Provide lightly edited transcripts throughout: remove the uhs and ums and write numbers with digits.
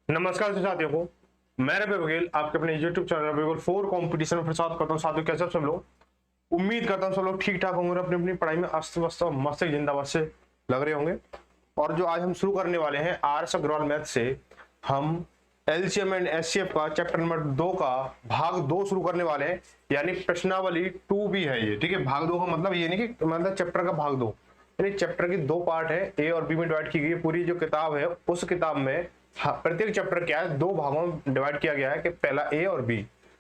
नमस्कार साथियों को मैं रवि बघेल आपके अपने YouTube चैनल बिल्कुल 4 कंपटीशन में प्रसाद करता हूँ। साथियों कैसे सब लोग उम्मीद करता हूँ सब लोग ठीक ठाक होंगे, अपनी अपनी पढ़ाई में अस्त व्यस्त मस्त जिंदाबाद से लग रहे होंगे। और जो आज हम शुरू करने वाले हैं RS अग्रवाल मैथ से, हम LCM एंड SCF का चैप्टर नंबर 2 का भाग 2 शुरू करने वाले हैं, यानी प्रश्नावली 2B है ये। ठीक है, भाग 2 का मतलब ये नहीं कि मतलब चैप्टर का भाग 2, यानी चैप्टर की 2 पार्ट है, A और B में डिवाइड की गई है। पूरी जो किताब है उस किताब में प्रत्येक चैप्टर क्या है 2 भागों में डिवाइड किया गया है कि पहला A और B।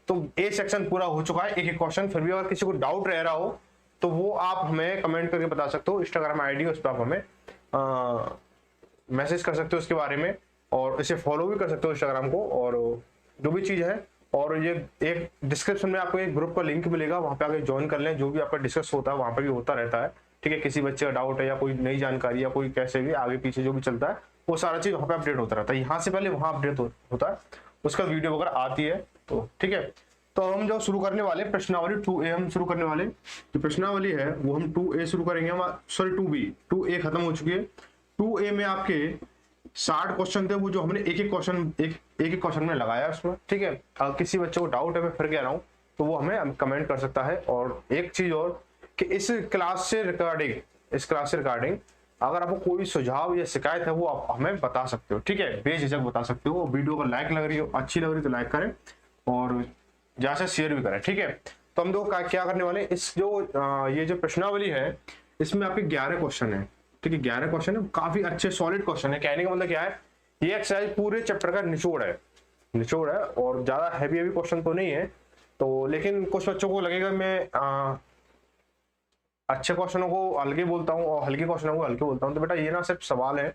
तो A सेक्शन पूरा हो चुका है, एक एक क्वेश्चन। फिर भी अगर किसी को डाउट रह रहा हो तो वो आप हमें कमेंट करके बता सकते हो। इंस्टाग्राम आईडी उस पर आप हमें मैसेज कर सकते हो उसके बारे में, और इसे फॉलो भी कर सकते हो इंस्टाग्राम को, और जो भी चीज़ है। और ये एक डिस्क्रिप्शन में आपको एक ग्रुप का लिंक मिलेगा, वहाँ पे आके ज्वाइन कर लें। जो भी आपका डिस्कस होता है वहाँ पे भी होता रहता है। ठीक है, किसी बच्चे का डाउट है या कोई नई जानकारी या कोई कैसे भी आगे पीछे जो भी चलता है वो सारा चीज वहाँ पे अपडेट होता रहता है। यहाँ से पहले वहाँ अपडेट होता है, उसका वीडियो वगैरह आती है। तो ठीक है, तो हम जो शुरू करने वाले प्रश्नावली 2A हम शुरू करने वाले। जो प्रश्नावली है वो हम 2A शुरू करेंगे। हम सॉरी 2A खत्म हो चुकी है। 2A में आपके 60 क्वेश्चन थे, वो जो हमने एक एक क्वेश्चन में लगाया उसमें। ठीक है, अगर किसी बच्चे को डाउट है मैं फिर कह रहा हूँ तो वो हमें कमेंट कर सकता है। और एक चीज और कि इस क्लास से रिगार्डिंग अगर आपको कोई सुझाव या शिकायत है वो आप हमें बता सकते हो। ठीक है, बेझिझक बता सकते हो। वीडियो को लाइक लग रही हो, अच्छी लग रही तो लाइक करें और जहाँ से शेयर भी करें। ठीक है, तो हम लोग क्या करने वाले, इस जो ये जो प्रश्नावली है इसमें आपके 11 क्वेश्चन है। ठीक है, 11 क्वेश्चन है, काफी अच्छे सॉलिड क्वेश्चन है। कहने का मतलब क्या है, ये एक्सरसाइज पूरे चैप्टर का निचोड़ है और ज्यादा हैवी क्वेश्चन तो नहीं है। तो लेकिन कुछ बच्चों को लगेगा मैं अच्छे क्वेश्चनों को अलगे बोलता हूँ और हल्के क्वेश्चनों को हल्के बोलता हूँ। तो बेटा ये ना सिर्फ सवाल है,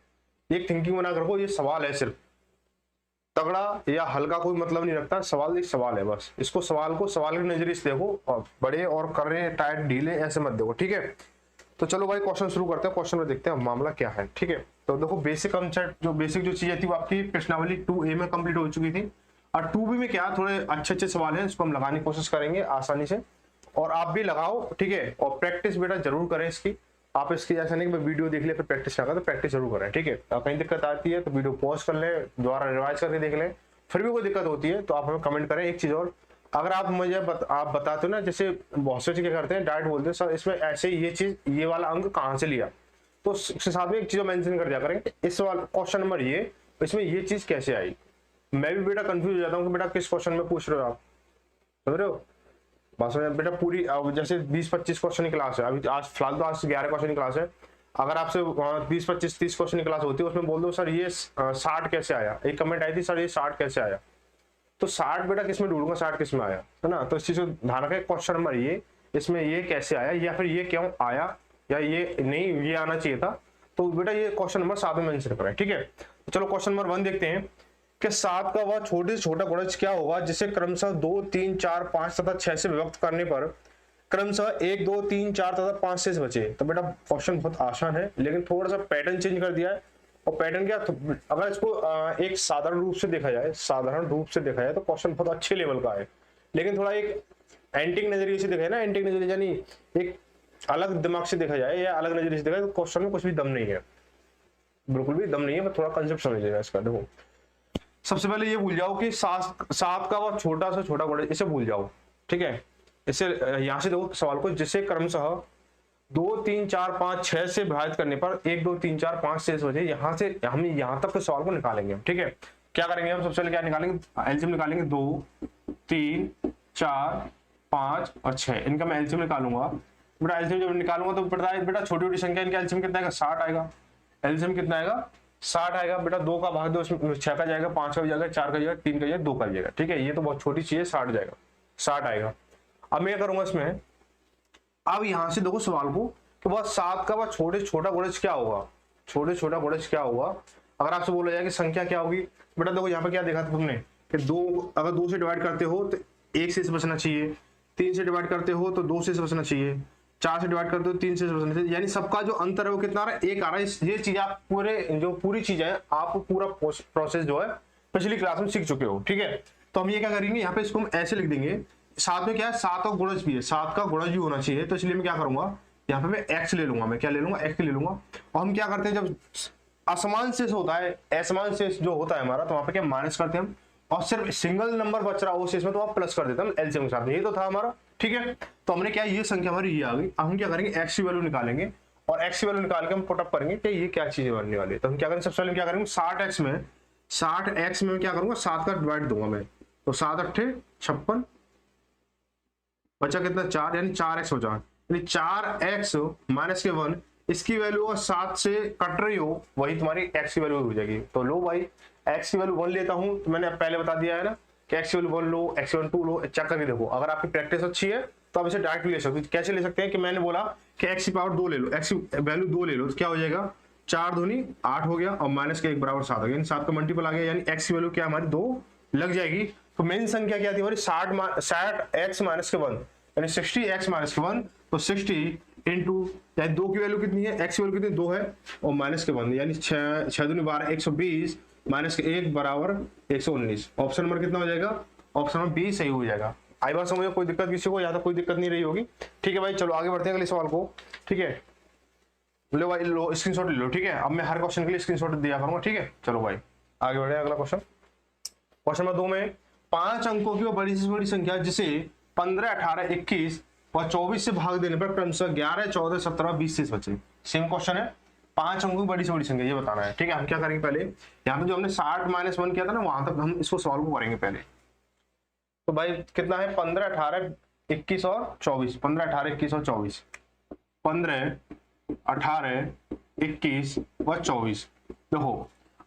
एक थिंकिंग बना कर रखो, ये सवाल है। सिर्फ तगड़ा या हल्का कोई मतलब नहीं रखता, सवाल एक सवाल है बस। इसको सवाल को सवाल के नजरिए से देखो, और बड़े और कर रहे हैं टाइट ढीले ऐसे मत देखो। ठीक है, तो चलो भाई क्वेश्चन शुरू करते हैं। क्वेश्चन में देखते हैं मामला क्या है। ठीक है, तो देखो बेसिक कंसेप्ट बेसिक जो चीजें थी वो आपकी प्रश्नावली 2A में कंप्लीट हो चुकी थी। और 2B में क्या थोड़े अच्छे सवाल है, इसको हम लगाने की कोशिश करेंगे आसानी से, और आप भी लगाओ। ठीक है, और प्रैक्टिस बेटा जरूर करें इसकी। आप इसकी ऐसा नहीं कि वीडियो देख ले फिर प्रैक्टिस ना करें, तो प्रैक्टिस जरूर करें। ठीक है, कहीं दिक्कत आती है तो वीडियो पॉज कर लें, दोबारा रिवाइज करके देख लें। फिर भी कोई दिक्कत होती है तो आप हमें कमेंट करें। एक चीज और, अगर आप मुझे आप बताते हो ना, जैसे बहुत से क्या करते हैं डायरेक्ट बोलते हैं सर इसमें ऐसे ये चीज ये वाला अंक कहाँ से लिया, तो उसके साथ में एक चीज मेंशन कर दिया करें, इस वाला क्वेश्चन नंबर ये, इसमें ये चीज कैसे आई। मैं भी बेटा कंफ्यूज हो जाता हूँ कि बेटा किस क्वेश्चन में पूछ रहे हो आप, समझ रहे हो बस। बेटा पूरी जैसे 20-25 क्वेश्चन की क्लास है अभी, आज फिलहाल तो आज 11 क्वेश्चन की क्लास है। अगर आपसे 20-25-30 क्वेश्चन की क्लास होती है, उसमें बोल दो सर ये 60 कैसे आया, एक कमेंट आई थी सर ये 60 कैसे आया, तो 60 बेटा किस में ढूंढूंगा, 60 किस में आया, है ना। तो इस चीज को ध्यान रखें, क्वेश्चन नंबर ये, इसमें ये कैसे आया या फिर ये क्यों आया, या ये नहीं ये आना चाहिए था, तो बेटा ये क्वेश्चन नंबर 7 में मेंशन करें। ठीक है, तो चलो क्वेश्चन नंबर 1 देखते हैं कि 7 का वह छोटे से छोटा गुणज क्या होगा जिसे क्रमशः 2, 3, 4, 5 तथा 6 से विभक्त करने पर क्रमशः 1, 2, 3, 4 तथा 5 शेष बचे। तो बेटा क्वेश्चन बहुत आसान है, लेकिन थोड़ा सा पैटर्न चेंज कर दिया है। और पैटर्न क्या, अगर इसको एक साधारण रूप से देखा जाए तो क्वेश्चन बहुत अच्छे लेवल का है, लेकिन थोड़ा एक एंटिक नजरिए से देखा है ना, एंटिक नजरिए यानी एक अलग दिमाग से देखा जाए या अलग नजरिए से देखा जाए तो क्वेश्चन में कुछ भी दम नहीं है, बिल्कुल भी दम नहीं है। मैं थोड़ा कंसेप्ट समझिएगा इसका। देखो सबसे पहले ये भूल जाओ कि 7 का वह छोटा से छोटा गुणज, इसे भूल जाओ। ठीक है, इसे यहां से देखो सवाल को, जिसे क्रमशः 2, 3, 4, 5, 6 से विभाजित करने पर 1, 2, 3, 4, 5 शेष बचे। यहां से हम यहां तक के सवाल को निकालेंगे। ठीक है, क्या करेंगे हम, सबसे पहले क्या निकालेंगे, एलसीएम निकालेंगे। 2, 3, 4, 5 और 6, इनका मैं एलसीएम निकालूंगा। बेटा एलसीएम जब निकालूंगा तो बेटा छोटी छोटी संख्या, इनका एलसीएम कितना आएगा, 60 आएगा। एलसीएम कितना आएगा, 60 आएगा। बेटा 2 का भाग 2, इसमें 6 का जाएगा, 5 का भी जाएगा, 4 का जाएगा, 3 का जाएगा, 2 का जाएगा। ठीक है, ये तो बहुत छोटी चीज है, 60 जाएगा, 60 आएगा। अब मैं करूंगा इसमें, अब यहां से देखो सवाल को कि वह 7 का वह छोटे छोटा गुणज क्या होगा, छोटे छोटा गुणज क्या होगा। अगर आपसे बोला जाए कि संख्या क्या होगी, बेटा देखो यहाँ पे क्या देखा था तुमने कि 2, अगर 2 से डिवाइड करते हो तो 1 शेष बचना चाहिए, 3 से डिवाइड करते हो तो 2 शेष बचना चाहिए, 4 से डिवाइड करते हो 3 शेष बचना चाहिए। यानी सबका जो अंतर है वो कितना आ रहा है, 1 आ रहा है। ये चीज आप पूरी चीज है, आप पूरा प्रोसेस जो है पिछली क्लास में सीख चुके हो। ठीक है, तो हम ये क्या करेंगे, यहाँ पे इसको हम ऐसे लिख देंगे। साथ में क्या है, 7 का गुणज भी है, 7 का गुणज भी होना चाहिए, तो इसलिए मैं क्या करूंगा, यहाँ पे मैं x ले लूंगा, मैं क्या ले लूंगा, x ले लूंगा। और हम क्या करते हैं, जब असमान शेष होता है, असमान शेष जो होता है हमारा, तो वहां पे क्या माइनस करते हैं हम, और सिर्फ सिंगल नंबर बच रहा हो शेष में तो आप प्लस कर देते हैं एलसीएम के साथ। ये तो था हमारा, ठीक है। तो हमने क्या, ये संख्या हमारी ये आ गई। अब हम क्या करेंगे, एक्स की वैल्यू निकालेंगे, और एक्स की वैल्यू निकाल के हम पुटअप करेंगे कि ये क्या चीजें बनने वाली है। तो हम क्या करेंगे, सबसे पहले क्या करेंगे, 60x में क्या करूंगा, 7 का डिवाइड दूंगा मैं, तो 7 अट्ठे 56, बचा कितना 4, यानी 4x बचा, यानी 4x माइनस के 1, इसकी वैल्यू 7 से कट रही हो वही तुम्हारी x की वैल्यू हो जाएगी। तो लो भाई x की वैल्यू 1 लेता हूं, तो मैंने पहले बता दिया है ना कि x की वैल्यू 1 लो, x की वैल्यू 2 लो, चेक करके देखो। अगर आपकी प्रैक्टिस अच्छी है तो आप इसे डायरेक्ट ले सकते हो। कैसे ले सकते हैं कि मैंने बोला कि x की पावर 2 ले लो, x की वैल्यू 2 ले लो, तो क्या हो जाएगा, 4 दूनी 8 हो गया, और माइनस के 1 बराबर 7 हो गया, यानी 7 का मल्टीपल आ गया, यानी x की वैल्यू क्या हमारी 2 लग जाएगी। तो मेन संख्या क्या थी हमारी, 60x माइनस के 1, यानी 60x माइनस के 1, तो 60 इंटू, यानी 2 की वैल्यू कितनी है, x की वैल्यू कितनी 2 है, और माइनस के 1, यानी 6 दूनी 12, 120 माइनस के 1 बराबर 119। ऑप्शन नंबर कितना हो जाएगा, ऑप्शन नंबर बी सही हो जाएगा। आई बात समझो, कोई दिक्कत किसी को, यहाँ तक कोई दिक्कत नहीं रही होगी, ठीक है भाई। चलो आगे बढ़ते हैं अगले सवाल को, ठीक है। लो भाई, लो स्क्रीनशॉट ले लो, ठीक है। अब मैं हर क्वेश्चन के लिए स्क्रीनशॉट दिया करूंगा, ठीक है। चलो भाई आगे बढ़े, अगला क्वेश्चन। क्वेश्चन नंबर 2 में 5 अंकों की वो बड़ी से बड़ी संख्या जिसे 15, 18, 21 और 24 से भाग देने पर क्रमशः 11, 14, 17, 20 शेष बचे। सेम क्वेश्चन है, 5 अंकों की बड़ी से बड़ी संख्या ये बताना है, ठीक है। हम क्या करेंगे, पहले यहाँ पे जो हमने 60 माइनस 1 किया था ना, वहां तक हम इसको सॉल्व करेंगे पहले। तो भाई कितना है, 15, 18, 21 और 24, 15, 18, 21 और 24, 15, 18, 21 व 24। देखो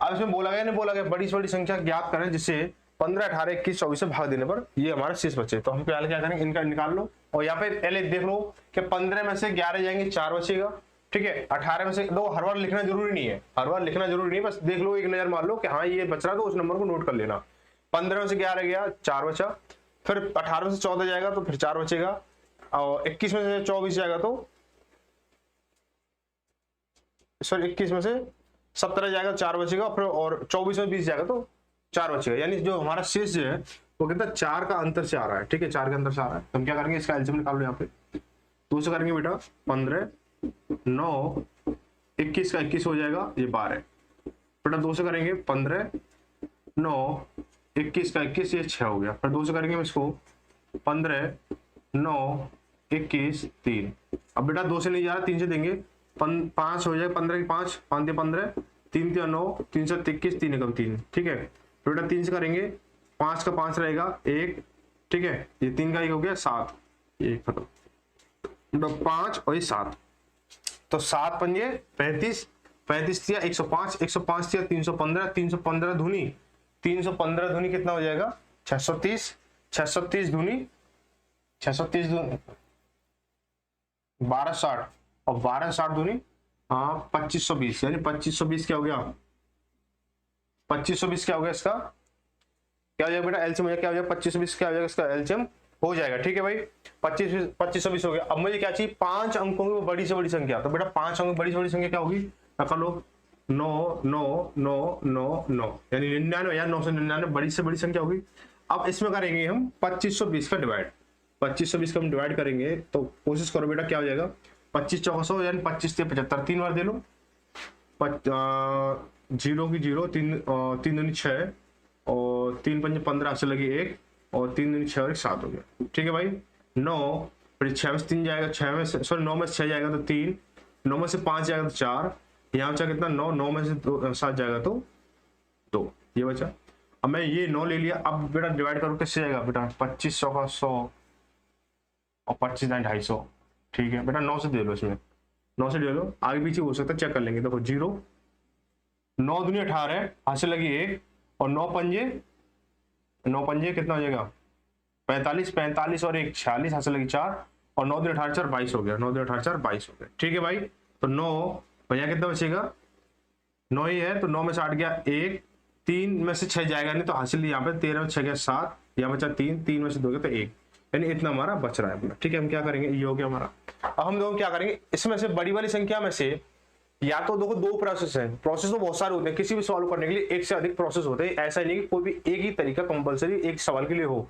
अब इसमें बोला गया, नहीं बोला गया, बड़ी से बड़ी संख्या ज्ञात करें जिससे 15, 18, 21, 24 से भाग देने पर ये हमारा शेष बचे। तो हम पहले क्या करेंगे, इनका निकाल लो, और यहाँ पे पहले देख लो कि 15 में से 11 जाएंगे, 4 बचेगा, ठीक है। 18 में से दो, हर बार लिखना जरूरी नहीं है, हर बार लिखना जरूरी नहीं है, बस देख लो, एक नजर मार लो कि हाँ ये बच रहा, तो उस नंबर को नोट कर लेना। 15 में से 11 गया, 4 बचा, फिर 18 में से 14 जाएगा तो फिर 4 बचेगा, और 21 में से 24 जाएगा तो, सॉरी 21 में से 17 जाएगा, 4 बचेगा, फिर और 24 में 20 जाएगा तो 4 बचेगा, यानी जो हमारा शेष जो है वो कितना 4 का अंतर से आ रहा है, ठीक है, 4 के अंतर से आ रहा है। तो हम क्या करेंगे, इसका एलसीएम निकाल लो यहाँ पे, तो उसे करेंगे बेटा 15, 9, 21 का 21 हो जाएगा, ये 12 बेटा, 2 से करेंगे 15, 9, 21 का 21, ये 6 हो गया, फिर 2 से करेंगे हम इसको 15, 9, 21, 3। अब बेटा 2 से नहीं जा रहा, 3 से देंगे, 5 हो जाएगा, 15 की 5, 5 दिया 15, 3 दिया 9, 3 से 21, 3 एकम 3, ठीक है। बेटा 3 से करेंगे, 5 का 5 रहेगा 1, ठीक है, ये 3 का 1 हो गया 7, ये खत्म, 5 और ये 7, तो 7 पंजे 35, 35 दिया 105, 105 दिया 315, 315 धुनी, 315 धुनी कितना हो जाएगा 630, 630 धुनी 630 धुनी 1260, और 1260 धुनी 2520, यानी 2520 क्या हो गया, 2520 क्या हो गया, इसका क्या हो जाएगा बेटा एलसीएम, क्या हो जाएगा 2520 क्या हो जाएगा, इसका एलसीएम हो जाएगा, ठीक है भाई। 2520 हो गया। अब मुझे क्या चाहिए, 5 अंकों की बड़ी से बड़ी संख्या, तो बेटा 5 अंकों की बड़ी से बड़ी संख्या क्या होगी, कर लो 9, 9, 9, 9, 9, यानी 99 या 999 बड़ी से बड़ी संख्या होगी। अब इसमें करेंगे हम 2520 का डिवाइड, 2520 का हम डिवाइड करेंगे, तो कोशिश करो बेटा क्या हो जाएगा, 25 चौका 100, यानी 25 से 75, 3 बार दे लो, 0 की 0, 3 दूनी 6, और 3 पंजे 15 से लगी 1, और 3 दूनी 6 और 1 7 हो गया, ठीक है भाई। 9 फिर 6 में से 3 जाएगा, 6 में से सॉरी 9 में से 6 जाएगा तो 3, 9 में से 5 जाएगा तो 4, यहाँ बचा कितना 9, 9 में से 7 जाएगा तो 2, ये बचा। अब मैं ये 9 ले लिया, अब बेटा डिवाइड करो किससे जाएगा बेटा, 25 का 100 और 25 250, ठीक है बेटा 9 से दे लो, इसमें 9 से दे लो, आगे पीछे हो सकता है चेक कर लेंगे। देखो 0, 9 दूनी 18, हाथ से लगी 1, और 9 पंजे कितना हो जाएगा 45, 45 और 1 46, हाथ से लगी 4, और 9 दूनी 18, 4 22 हो गया, 9 दूनी 18, 4 22 हो गया, ठीक है भाई। तो 9 भैया कितना बचेगा, 9 ही है, तो 9 में से 8 गया 1, 3 में से 6 जाएगा नहीं, तो हासिल यहाँ पे 13 में 6 गया 7, यहाँ बचा 3, 3 में से 2 गया तो 1, यानी इतना हमारा बच रहा है अपना, ठीक है। हम क्या करेंगे, ये हो गया हमारा। अब हम देखो क्या करेंगे, इसमें से बड़ी वाली संख्या में से, या तो देखो 2 प्रोसेस है, प्रोसेस तो बहुत सारे होते हैं, किसी भी सॉल्व करने के लिए एक से अधिक प्रोसेस होते हैं, ऐसा नहीं कि कोई भी एक ही तरीका कंपलसरी एक सवाल के लिए हो।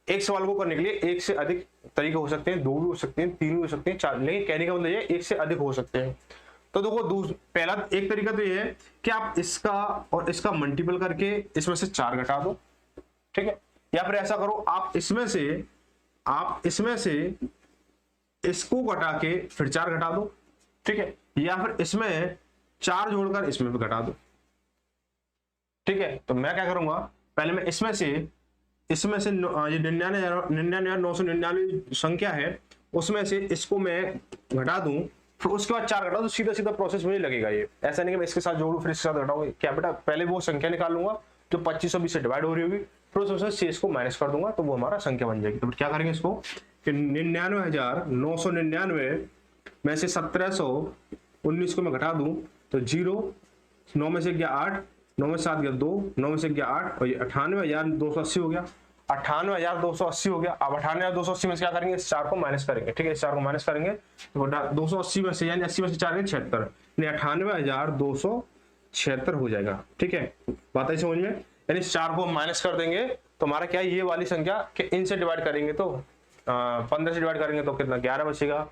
एक सवाल को करने के लिए एक से अधिक तरीके हो सकते हैं, 2 भी हो सकते हैं, 3 भी हो सकते हैं, 4, लेकिन कहने का मतलब ये एक से अधिक हो सकते हैं। तो देखो पहला एक तरीका तो ये है कि आप इसका और इसका मल्टीपल करके इसमें से 4 घटा दो, ठीक है। या फिर ऐसा करो, आप इसमें से इसको घटा के फिर 4 घटा दो, ठीक है। या फिर इसमें 4 जोड़कर इसमें भी घटा दो, ठीक है। तो मैं क्या करूंगा, पहले मैं इसमें से ये 99,999 संख्या है, उसमें से इसको मैं घटा दूं, फिर उसके बाद 4 घटा दो, सीधा सीधा प्रोसेस मुझे लगेगा। ये ऐसा नहीं कि मैं इसके साथ जोड़ू फिर इसके साथ घटाऊं। क्या बेटा, पहले वो संख्या निकाल लूंगा जो 2520 से डिवाइड हो रही होगी, फिर उसमें शेष को माइनस कर दूंगा, तो वो हमारा संख्या बन जाएगी। तो क्या करेंगे इसको कि 99,999 में से 1719 को मैं घटा दूं तो 0, 9 में से गया 8, 9 में 7 गया 2, 9 में से गया 8, और ये 98,280 हो गया। 98,280 हो गया। अब 98,280 में से क्या करेंगे, इस 4 को माइनस करेंगे, ठीक है। इस 4 को माइनस करेंगे तो 280 में से, यानी 80 में से 4 76, 98,276 हो जाएगा, ठीक है। बात आई समझ में। यानी इस 4 को माइनस कर देंगे तो हमारा क्या है, ये वाली संख्या कि इनसे डिवाइड करेंगे तो 15 से डिवाइड करेंगे तो कितना 11 बचेगा,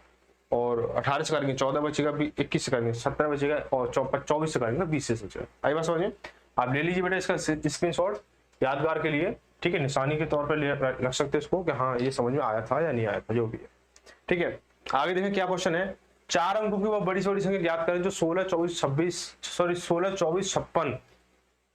और 18 से करेंगे 14 बचेगा, 21 से करेंगे 17 बचेगा, और 24 से करेंगे 20 से बचेगा। आई बात समझ में। आप ले लीजिए बेटा इसका स्क्रीनशॉट यादगार के लिए, ठीक है। निशानी के तौर पर रख सकते हैं इसको कि हाँ ये समझ में आया था या नहीं आया था, जो भी है, ठीक है। आगे देखें क्या क्वेश्चन है। 4 अंकों की वो बड़ी से बड़ी संख्या ज्ञात करें जो 16, 24, 56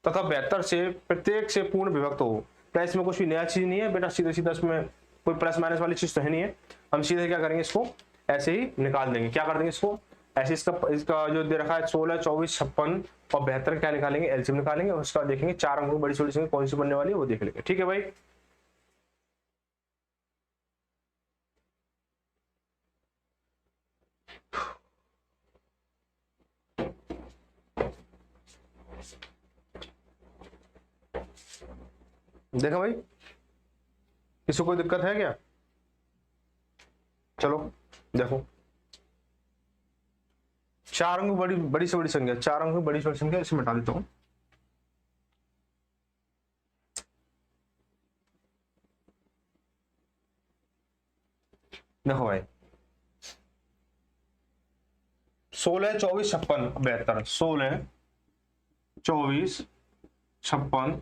तथा 72 से प्रत्येक से पूर्ण विभक्त हो। प्लस में कुछ भी नया चीज नहीं है बेटा, सीधा सीधा इसमें कोई प्लस माइनस वाली चीज तो है नहीं है। हम सीधे क्या करेंगे, इसको ऐसे ही निकाल देंगे। क्या कर देंगे इसको ऐसे, इसका जो दे रखा है 16, 24, 56 और 72 क्या निकालेंगे, एलसीएम निकालेंगे, और उसका देखेंगे 4 अंकों की बड़ी छोटी संख्या कौन सी बनने वाली है वो देख लेंगे, ठीक है भाई। देखा भाई, किसी कोई दिक्कत है क्या? चलो देखो, 4 अंक बड़ी से बड़ी संख्या, 4 अंक बड़ी से बड़ी संख्या, इसे मिटा देता हूं। देखो भाई 16, 24, 56, 72, 16, 24, 56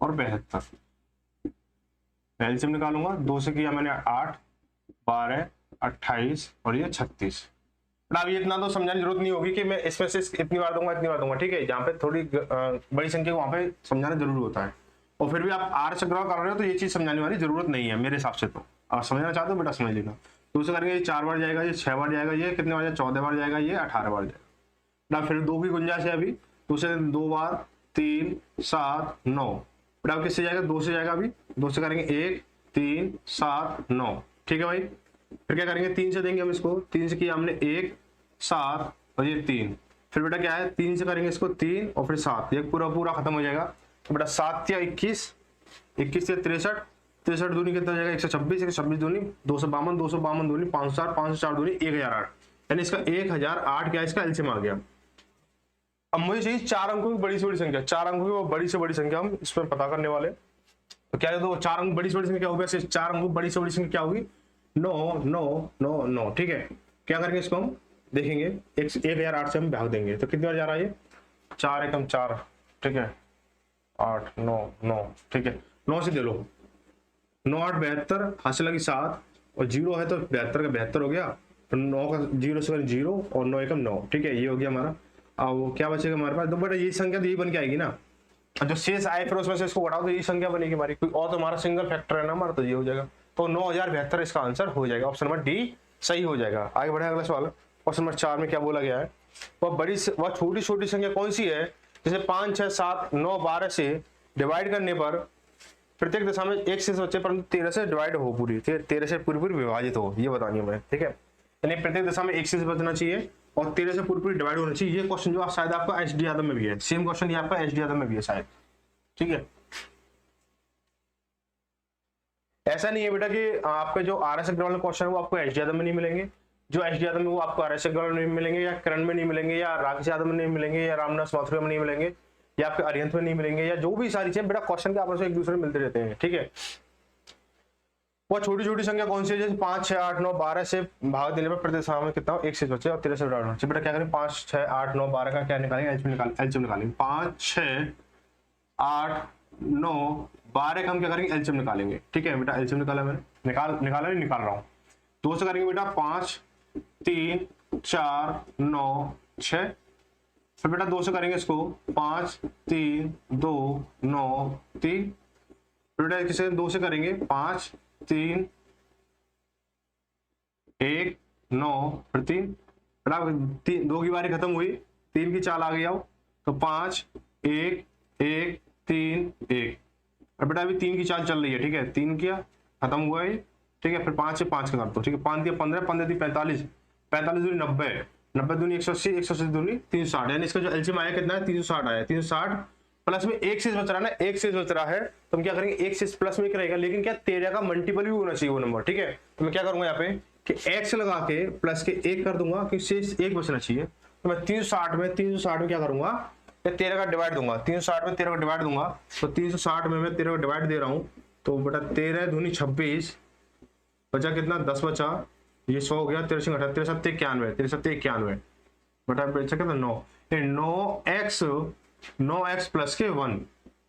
और 72। एलसीएम निकालूंगा, 2 से किया मैंने 8, 12, 28 और ये 36। अब ये इतना तो समझाने की जरूरत नहीं होगी कि मैं इसमें से इतनी बार दूंगा, ठीक है। जहाँ पे थोड़ी बड़ी संख्या वहां पे समझाना जरूरी होता है, और फिर भी आप आर से ग्रह कर रहे हो तो ये चीज समझाने वाली जरूरत नहीं है मेरे हिसाब से। तो आप समझना चाहते हो बेटा समझ लेना। तो उसे करेंगे, ये 4 बार जाएगा, ये 6 बार जाएगा, ये कितने बार जाएगा, 14 बार जाएगा, ये 18 बार जाएगा। फिर 2 की गुंजाइश है अभी, तो उसे 2 बार, 3, 7, 9। बेटा किससे जाएगा, 2 से जाएगा। अभी 2 से करेंगे 1, 3, 7, 9, ठीक है भाई। फिर क्या करेंगे, 3 से देंगे हम इसको, 3 से किया हमने 1, 7 और ये 3। फिर बेटा क्या है, 3 से करेंगे इसको 3 और फिर 7, ये पूरा खत्म हो जाएगा। तो बेटा 7 या 21, 21 या 63, 63 दूनी कितना हो जाएगा, 126, 126 दूनी 252, 252 दूनी 504, 504 दूनी 1008, यानी इसका 1008 क्या इसका एलसीएम आ गया। अब मुझे चाहिए 4 अंकों की बड़ी से बड़ी संख्या, 4 अंकों की वो बड़ी से बड़ी संख्या हम इसमें पता करने वाले। तो क्या है, तो 4 अंक बड़ी से बड़ी संख्या क्या होगी, 4 अंकों बड़ी से बड़ी संख्या क्या होगी, 9, 9, 9, 9, ठीक है। क्या करेंगे इसको हम देखेंगे, 1008 से हम भाग देंगे तो कितनी बार जा रहा है ये, 4 एकम 4, ठीक है, 8, 9, 9, ठीक है। 9 से दे लो, 9, 8, 72, हासिल लगी 7 और 0 है तो 72 का 72 हो गया, तो 9 का 0 से 0 और 9 एकम 9, ठीक है, ये हो गया हमारा। अब क्या बचेगा हमारे पास, तो बेटा ये संख्या तो यही बन के आएगी ना, जो शेष आए फिर उसमें से इसको बढ़ाओ तो यही संख्या बनेगी हमारी, कोई और तो हमारा सिंगल फैक्टर है ना हमारा, तो ये हो जाएगा। तो 9072 इसका आंसर हो जाएगा, ऑप्शन नंबर डी सही हो जाएगा। आगे बढ़े अगला सवाल, क्वेश्चन नंबर 4 में क्या बोला गया है, वह छोटी छोटी संख्या कौन सी है जैसे 5, 6, 7, 9, 12 से डिवाइड करने पर प्रत्येक दशा में 1 से बचे परंतु 13 से डिवाइड हो, पूरी 13 से पूरी विभाजित हो, ये बतानी है मैं, ठीक है। यानी प्रत्येक दशा में 1 से बचना चाहिए और 13 से पूरी डिवाइड होना चाहिए। ये क्वेश्चन जो शायद आपका एचडी यादव में भी है, सेम क्वेश्चन ये आपका एचडी यादव में भी है शायद, ठीक है। ऐसा नहीं है बेटा कि आपके जो आरएस अग्रवाल में क्वेश्चन है वो आपको एचडी यादव में नहीं मिलेंगे, जो एचडी यादव में वो आपको आरएस अग्रवाल में नहीं मिलेंगे, या करण में नहीं मिलेंगे, या राकेश यादव में नहीं मिलेंगे, या रामदास माथुर में नहीं मिलेंगे, या आपके अरिहंत में नहीं मिलेंगे, या जो भी सारी चीजें बेटा क्वेश्चन के आपस में एक दूसरे में मिलते रहते हैं, ठीक है। वो छोटी छोटी संख्या कौन सी है, जैसे 5 6 8 9 12 से भाग देने पर प्रत्येक संख्या में कितना हो, 1 शेष बचे और 13 से डिवाइड होना चाहिए। बेटा क्या करें, 5 6 8 9 12 का क्या निकालेंगे, एलसीएम निकालेंगे। 5 6 8 9 12 का हम क्या करेंगे, एलसीएम निकालेंगे। ठीक है बेटा, एलसीएम निकाला मैंने, निकाला नहीं निकाल रहा हूँ। दो से करेंगे बेटा 5 3 4 9 6, फिर बेटा 2 से करेंगे इसको 5 3 2 9 3, बेटा किसे 2 से करेंगे 5 3 1 9 फिर 3, बेटा 2 की बारी खत्म हुई, 3 की चाल आ गई, आओ तो 5 1 1 3 1, और बेटा अभी 3 की चाल चल रही है। ठीक है, 3 किया खत्म हुआ है। ठीक है, फिर 5 से 5 का कर दो। ठीक है, 5 दिया 15, 15 दी 45, 45 दूनी 90, 90 दूनी 180, 180 दूनी 360, यानी इसका जो एलसीएम आया कितना है, 360 आया। 360 प्लस में एक शेष बच रहा है ना, एक शेष बच रहा है, तो हम क्या करेंगे, एक शेष प्लस में एक रहेगा, लेकिन क्या 13 का मल्टीपल भी होना चाहिए वो नंबर। ठीक है, तो मैं क्या करूंगा यहाँ पे कि x लगा के प्लस के 1 कर दूंगा, कि शेष 1 बचना चाहिए। तो मैं 360 में क्या करूंगा, 13 का डिवाइड दूंगा, 360 में 13 का डिवाइड दूंगा, तो 360 में मैं 13 का डिवाइड दे रहा हूँ, तो बेटा 13 दूनी 26, बचा कितना 10 बचा, ये 100 हो गया, 13 से 13 7 91, 13 7 91, बटा बचा कितना 9, 9x प्लस के 1,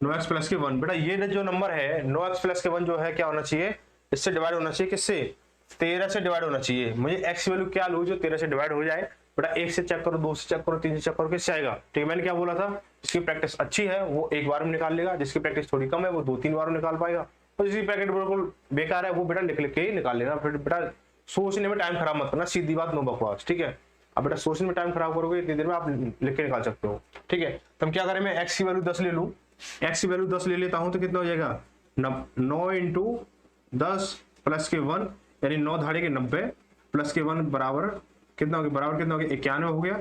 9x प्लस के 1। बेटा ये जो नंबर है 9x प्लस के 1 जो है क्या होना चाहिए, इससे डिवाइड होना चाहिए, किससे, 13 से डिवाइड होना चाहिए। मुझे x वैल्यू क्या लूँ जो 13 से डिवाइड हो जाए। बेटा 1 से चेक करो, 2 से चेक करो, 3 से चेक करो, किससे आएगा। ठीक है, मैंने क्या बोला था, जिसकी प्रैक्टिस अच्छी है वो एक बार में निकाल लेगा, जिसकी प्रैक्टिस थोड़ी कम है वो 2-3 बार में निकाल पाएगा, और जिसकी प्रैक्टिस बिल्कुल बेकार है वो बेटा लिख के ही निकाल लेना। फिर बेटा सोचने में टाइम खराब मत करना, सीधी बात, नो बकवास। ठीक है, अब बेटा सोचने में टाइम खराब करोगे इतनी देर में आप लिख के निकाल सकते हो। ठीक है, तो हम क्या करें, मैं x की वैल्यू 10 ले लूं, x की वैल्यू 10 ले लेता हूं तो कितना हो जाएगा, 9 इंटू 10 प्लस के 1, यानी 9 धाड़े के 90 प्लस के 1 बराबर कितना हो गया, बराबर कितना हो गया, 91 हो गया,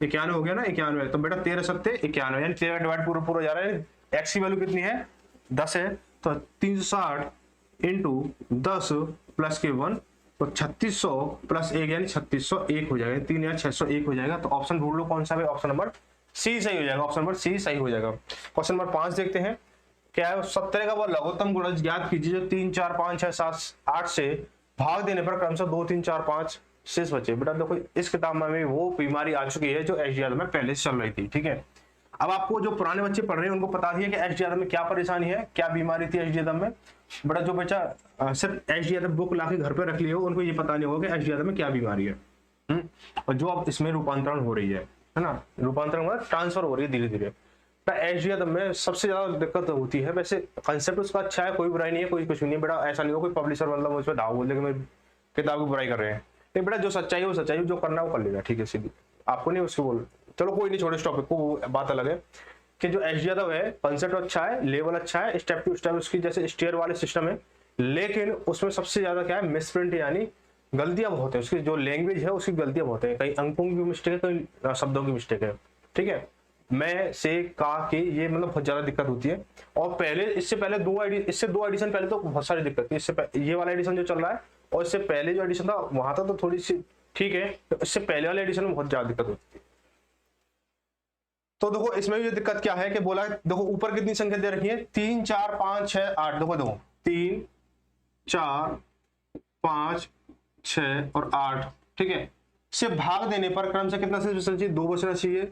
91 हो गया ना, 91। तो बेटा 13 सत्ते 91, यानी 13 का डिवाइड पूरा पूरा जा रहा है। x की वैल्यू कितनी है, 10 है, तो 360 इंटू 10 प्लस के 1, तो 3600 प्लस 1 यानी 3601 हो जाएगा, 3 या 601 हो जाएगा। तो ऑप्शन ढूंढ लो कौन सा है, ऑप्शन नंबर सी सही हो जाएगा, ऑप्शन नंबर सी सही हो जाएगा। क्वेश्चन नंबर 5 देखते हैं, क्या है, 17 का वो लघुत्तम गुणज ज्ञात कीजिए जो 3 4 5 6 7 8 से भाग देने पर क्रमशः 2 3 4 5 शेष बचे। बेटा देखो इस किताब में वो बीमारी आ चुकी है जो एसडीआर में पहले से चल रही थी। ठीक है, अब आपको जो पुराने बच्चे पढ़ रहे हैं उनको पता दिया कि एसडीआर में क्या परेशानी है, क्या बीमारी थी एसडीआर में। बड़ा जो बच्चा सिर्फ एसडीआर बुक लाके घर पे रख लिए हो उनको ये पता नहीं होगा कि एसडीआर में क्या बीमारी है। और जो अब इसमें रूपांतरण हो रही है ना, रूपांतरण मतलब ट्रांसफर हो रही है धीरे धीरे। एसडीआर में सबसे ज्यादा दिक्कत होती है। वैसे कंसेप्ट उसका अच्छा है, कोई बुराई नहीं है, कोई कुछ नहीं है बेटा, ऐसा नहीं हो कोई पब्लिशर मतलब उसमें दाव बोल दे कि मैं किताब की बुराई कर रहे हैं। नहीं बेटा, जो सच्चाई है वो सच्चाई, जो करना है वो कर लेगा। ठीक है, सीधी आपको नहीं उसको बोल, चलो कोई नहीं, छोड़ो इस टॉपिक को, बात अलग है कि जो एसडीआर है कंसेप्ट अच्छा है, लेवल अच्छा है, स्टेप टू स्टेप उसकी जैसे स्टेयर वाले सिस्टम है, लेकिन उसमें सबसे ज्यादा क्या है, मिसप्रिंट यानी गलतियां बहुत है। उसकी जो लैंग्वेज है उसकी गलतियां बहुत है, कई अंकों की मिस्टेक है, कई शब्दों की मिस्टेक है। ठीक है, मैं से का के ये मतलब बहुत ज्यादा दिक्कत होती है। और पहले इससे पहले इससे दो एडिशन पहले तो बहुत सारी दिक्कत थी। इससे ये वाला एडिशन जो चल रहा है और इससे पहले जो एडिशन था वहां था तो थोड़ी सी ठीक है, तो इससे पहले वाले एडिशन में बहुत ज्यादा दिक्कत होती थी। तो देखो इसमें भी दिक्कत क्या है कि बोला देखो ऊपर कितनी संख्या दे रखी है, 3 4 5 6 8, देखो 3 4 5 6 और 8। ठीक है, से भाग देने पर क्रम से कितना शेष बचना चाहिए, 2 बचना चाहिए,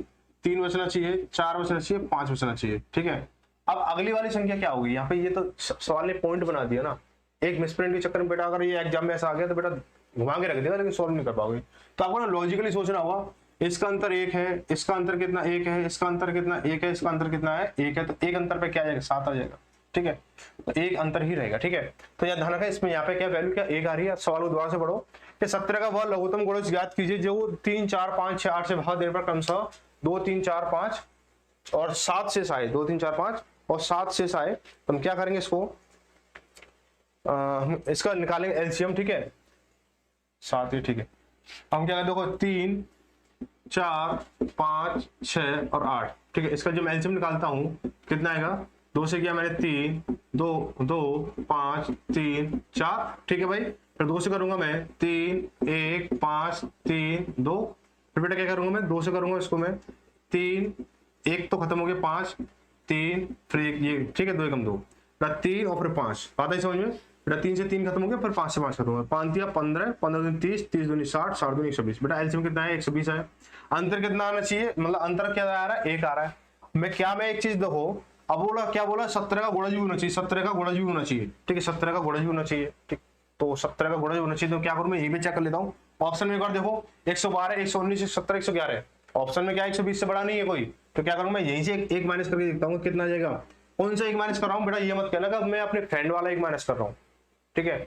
3 बचना चाहिए, 4 बचना चाहिए, 5 बचना चाहिए। ठीक है, अब अगली वाली संख्या क्या होगी, यहाँ पे ये तो सवाल ने पॉइंट बना दिया ना, एक मिसप्रिंट के चक्कर में बेटा अगर ये एग्जाम में ऐसा आ गया तो बेटा घुमा के रख देगा लेकिन सॉल्व नहीं कर पाओगे। तो आपको ना लॉजिकली सोचना होगा, इसका अंतर 1 है, इसका अंतर कितना 1 है, इसका अंतर कितना 1 है, इसका अंतर कितना है 1 है, तो एक अंतर पे क्या आ जाएगा 7 आ जाएगा। ठीक है, तो एक अंतर ही रहेगा। ठीक है, तो याद ध्यान रखा इसमें यहाँ पे क्या वैल्यू क्या 1 आ रही है। सवाल को दोबारा से पढ़ो कि 17 का वह लघुत्तम गुणज ज्ञात कीजिए जो 3 4 5 6 8 से भाग देने पर क्रमशः 2 3 4 5 और 7 शेष आए, 2 3 4 5 और 7 शेष आए। तो हम क्या करेंगे इसको इसका निकालेंगे एलसीएम। ठीक है, 7 ही ठीक है। हम क्या करें देखो 3 4 5 6 और 8। ठीक है, इसका जो मैं एलसीएम निकालता हूं कितना आएगा, 2 से किया मैंने 3 2 2 5 3 4। ठीक है भाई, फिर 2 से करूंगा मैं 3 1 5 3 2। फिर बेटा क्या करूंगा मैं 2 से करूंगा इसको मैं 3 1 तो खत्म हो गया 5 3 फिर ये। ठीक है, 2 एकम 2 3 और फिर 5 आता है समझ में। बेटा 3 से 3 खत्म हो गया, फिर 5 से 5 खत्म हो गया, 5 दिया 15, 15 दूनी 30, 30 दूनी 60, 60 दूनी 120। बेटा एलसीएम कितना है? 120 है। अंतर कितना आना चाहिए, मतलब अंतर क्या आ रहा है? 1 आ रहा है। मैं एक चीज देखो, अब बोला क्या बोला, 17 का गुणज भी होना चाहिए, 17 का गुणज भी होना चाहिए, ठीक है, 17 का गुणज भी होना चाहिए, ठीक। तो 17 का गुणज होना चाहिए, तो क्या करूं मैं, ये भी चेक कर लेता हूँ। ऑप्शन में एक बार देखो, 112, 119, 117, 111, ऑप्शन में क्या 120 से बड़ा नहीं है कोई, तो क्या करूं मैं, यहीं से एक माइनस करके देखता हूँ कितना आ जाएगा। कौन सा एक माइनस कर रहा हूँ बेटा, ये मत कहना कि मैं अपने फ्रेंड वाला एक माइनस कर रहा हूँ, ठीक है।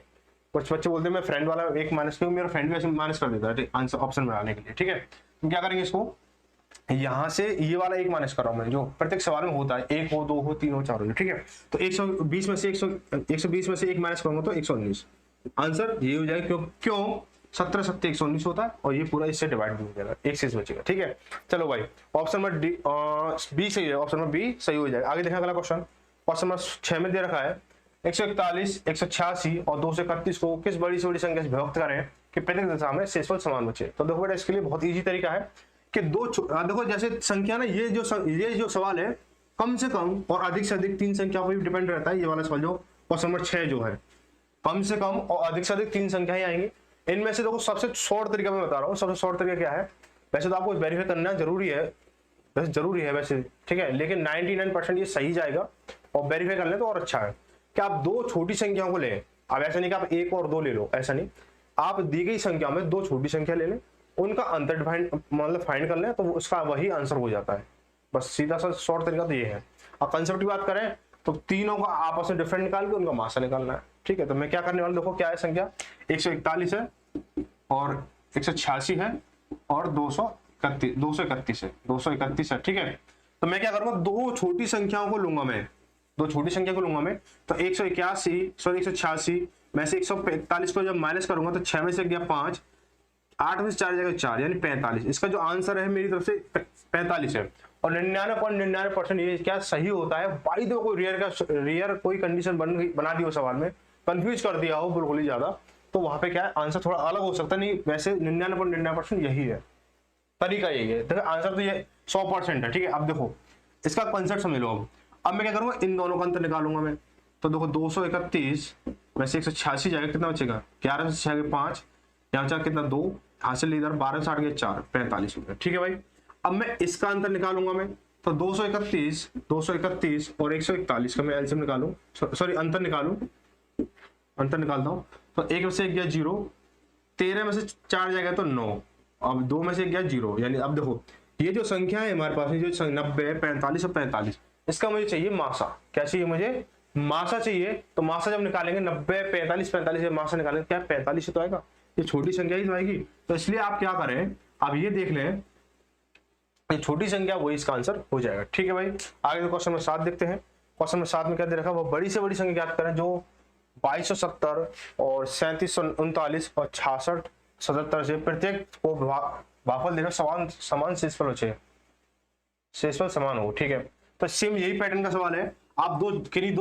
कुछ बच्चे बोलते हैं मैं फ्रेंड वाला एक माइनस क्यों, मेरा फ्रेंड भी ऐसे माइनस कर देता है आंसर ऑप्शन बनाने के लिए, ठीक है। तो क्या करेंगे इसको, यहां से ये वाला एक माइनस कर रहा हूं मैं, जो प्रत्येक सवाल में होता है, 1 हो, 2 हो, 3 हो, 4 हो, ठीक है। तो 120 में से 120 में से एक माइनस करूंगा तो 119, आंसर ये हो जाएगा। क्यों 17 7 119 होता है, और ये पूरा इससे डिवाइड भी हो जाएगा, एक से बचेगा, ठीक है। चलो भाई, ऑप्शन नंबर बी सही है, ऑप्शन नंबर बी सही हो जाएगा। आगे देखा अगला क्वेश्चन, क्वेश्चन नंबर 6 में दे रखा है 141, 186 और 231 को किस बड़ी से बड़ी संख्या से विभक्त करें कि प्रत्येक दशा में शेषफल समान बचे। तो देखो बेटा, इसके लिए बहुत इजी तरीका है कि देखो जैसे संख्या ना, ये जो सवाल है, कम से कम और अधिक से अधिक 3 संख्या पर डिपेंड रहता है। ये वाला सवाल जो क्वेश्चन नंबर 6 जो है, कम से कम और अधिक से अधिक 3 संख्याएं आएंगी। इनमें से देखो सबसे शॉर्ट तरीका मैं बता रहा हूँ, सबसे शॉर्ट तरीका क्या है, वैसे तो आपको वेरीफाई करना जरूरी है, वैसे ठीक है, लेकिन 99% ये सही जाएगा, और वेरीफाई कर ले तो और अच्छा है कि आप 2 छोटी संख्याओं को लें। अब ऐसा नहीं कि आप 1 और 2 ले लो, ऐसा नहीं, आप दी गई संख्या में 2 छोटी संख्या ले लें, उनका अंतर डिफाइन मतलब फाइंड कर लें, तो उसका वही आंसर हो जाता है। बस सीधा सा शॉर्ट तरीका तो ये है। अब कंसेप्ट की बात करें तो तीनों का आपस में डिफरेंट निकाल के उनका मासा निकालना है, ठीक है। तो मैं क्या करने वाला, देखो क्या है संख्या, 141 है और 186 है और 231 है, 231 है, ठीक है। तो मैं क्या करूंगा, 2 छोटी संख्याओं को लूंगा मैं, 2 छोटी संख्या को लूंगा मैं। तो 186 में से 145 को जब माइनस करूंगा तो 6 में से गया 5, 8 में से 4 जाएगा 4, यानी 45। इसका जो आंसर है मेरी तरफ से 45 है, और 99.99% ये क्या सही होता है। भाई देखो कोई रियर कोई कंडीशन बना दी हो सवाल में, कंफ्यूज कर दिया हो बिल्कुल ही ज्यादा, तो वहां पे क्या है आंसर थोड़ा अलग हो सकता है। नहीं, वैसे 99.99% यही है, तरीका यही है। देखो आंसर तो ये 100% है, ठीक है। अब देखो इसका कंसेप्ट समझ लो। अब मैं क्या करूंगा, इन दोनों का अंतर निकालूंगा मैं। तो देखो 231 में से 186 जाएगा, कितना बचेगा, 11 से 6 5, यहाँ बचा कितना 2, हासिल इधर 12 से 8 गया 4, 45 हो गया, ठीक है भाई। अब मैं इसका अंतर निकालूंगा मैं, तो 231 और 141 का मैं एलसीएम निकालूं, सॉरी अंतर निकालता हूं। तो 1 में से 1 गया 0, 13 में से 4 जाएगा तो 9, अब 2 में से 1 गया 0, यानी अब देखो ये जो संख्या है हमारे पास, जो 90, 45 और 45, इसका मुझे चाहिए मासा। क्या चाहिए मुझे, मासा चाहिए। तो मासा जब निकालेंगे 90, 45 जब मासा निकालेंगे, क्या 45 तो आएगा, ये छोटी संख्या ही तो आएगी। तो इसलिए आप क्या करें, आप ये देख लें, ये छोटी संख्या वही इसका आंसर हो जाएगा, ठीक है भाई। आगे तो क्वेश्चन नंबर 7 देखते हैं। क्वेश्चन नंबर 7 में क्या दे रखा है, वो बड़ी से बड़ी संख्या ज्ञात करें जो 2270 और 3739 और 66 77 से प्रत्येक को भागफल देकर समान शेषफल समान हो, ठीक है। तो सेम यही पैटर्न का सवाल है, आप दो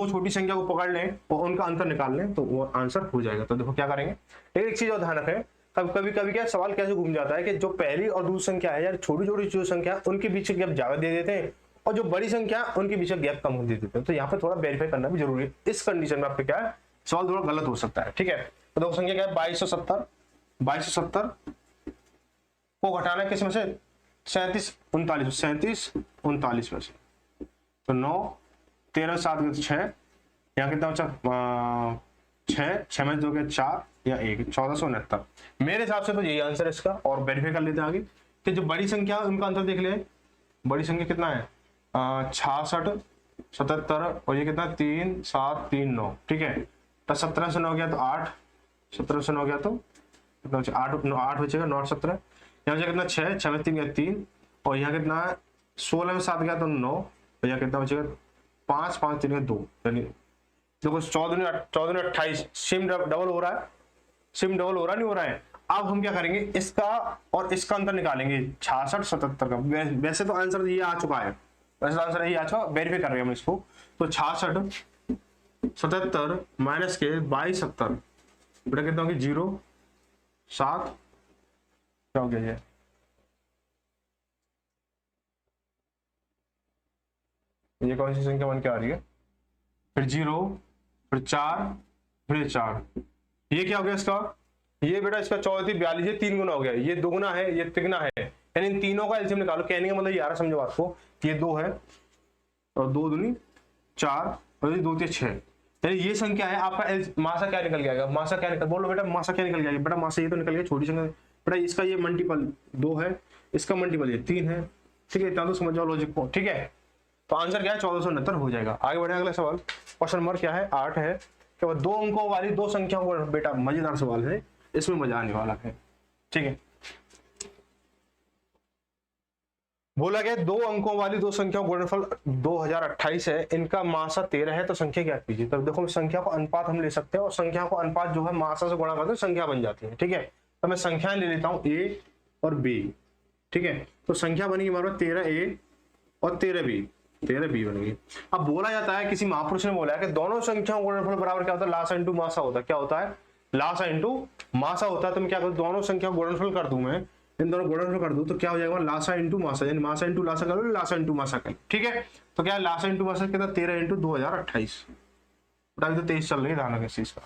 छोटी संख्या को पकड़ लें और उनका अंतर निकाल लें तो वो आंसर हो जाएगा। तो देखो क्या करेंगे, लेकिन एक चीज और ध्यान रखें, कभी क्या सवाल कैसे घूम जाता है कि जो पहली और दूसरी संख्या है, यार छोटी छोटी जो संख्या उनके बीच गैप ज्यादा दे देते हैं, और जो बड़ी संख्या उनके बीच गैप कम दे देते हैं। तो यहाँ पे थोड़ा वेरीफाई करना भी जरूरी है। इस कंडीशन में आपका क्या है, सवाल थोड़ा गलत हो सकता है, ठीक है। तो दो संख्या क्या है, 2270 को घटाना किस में से, 37 39 में से। तो 9, 13 7 6, यहाँ कितना बचा 6 में 2 के 4 या 1, 1469। मेरे हिसाब से तो यही आंसर है इसका, और वेरीफाई कर लेते हैं आगे कि जो बड़ी संख्या है उनका आंसर देख ले। बड़ी संख्या कितना है 66 77, और ये कितना 3 7 3 9, ठीक है। तो 17 से 9 गया तो 8, 17 से 9 गया तो कितना बचा 8 बचेगा 9 17, यहाँ बचा कितना 6 में 3 गया 3, और यहाँ कितना 16 में 7 गया तो 9, और यहाँ कितना बचेगा 5 5 3 2, यानी देखो 14 में 28, सिम डबल हो रहा है, नहीं हो रहा है। अब हम क्या करेंगे, इसका और इसका अंतर निकालेंगे 66 77 का। वैसे तो आंसर ये आ चुका है, वेरीफाई कर रहे हैं हम इसको। तो 66 77 माइनस के 22 70, बेटा कितना होगी 0 7, क्या हो गया ये कौन सी संख्या बन के आ रही है, फिर 0 फिर 4 फिर 4, ये क्या हो गया इसका, ये बेटा इसका 14 42, ये 3 गुना हो गया, ये 2 गुना है, ये तिगुना है, यानी इन तीनों का एलसीएम निकालो। कहने का मतलब यार समझो बात को, ये 2 है और 2 दूनी 4 और ये 2 3 6, यानी ये संख्या है आपका मासा क्या निकल गया, मासा क्या निकल, बोलो बेटा मासा क्या निकल गया, बेटा मासा ये तो निकल गया छोटी संख्या, बेटा इसका ये मल्टीपल 2 है, इसका मल्टीपल ये 3 है, ठीक है, इतना तो समझ जाओ लॉजिक को, ठीक है। तो आंसर क्या है 1469 हो जाएगा। आगे बढ़े अगला सवाल, क्वेश्चन नंबर क्या है 8 है, केवल 2 अंकों वाली 2 संख्याओं को, बेटा मजेदार सवाल है, इसमें मजा आने वाला है, ठीक है। बोला गया 2 अंकों वाली 2 संख्याओं गुणनफल 2028 है, इनका मासा 13 है, तो संख्या क्या कीजिए। तब देखो संख्या को अनुपात हम ले सकते हैं और संख्या को अनुपात जो है मासा से गुणा करते हैं संख्या बन जाती है, ठीक है। तो मैं संख्या ले लेता हूं A और B, ठीक है। तो संख्या बनेगी हमारे पास 13A और 13B, 13B बनेगी। अब बोला जाता है, किसी महापुरुष ने बोला है कि दोनों संख्याओं गुणनफल बराबर क्या होता है, लासा इंटू मासा होता है। क्या होता है, लासा इंटू मासा होता है। तो मैं क्या करूं, दोनों संख्या गुणनफल कर दूं, मैं इन दोनों गुणनफल कर दूं तो क्या हो जाएगा, लासा इंटू मासा, यानी मासा इंटू लासा कर लो, लासा इंटू मासा कर, ठीक है। तो क्या है लासा इंटू मासा कितना, 13 इंटू 2028, अभी तो 23 चल रही है, ध्यान रखें इस चीज का।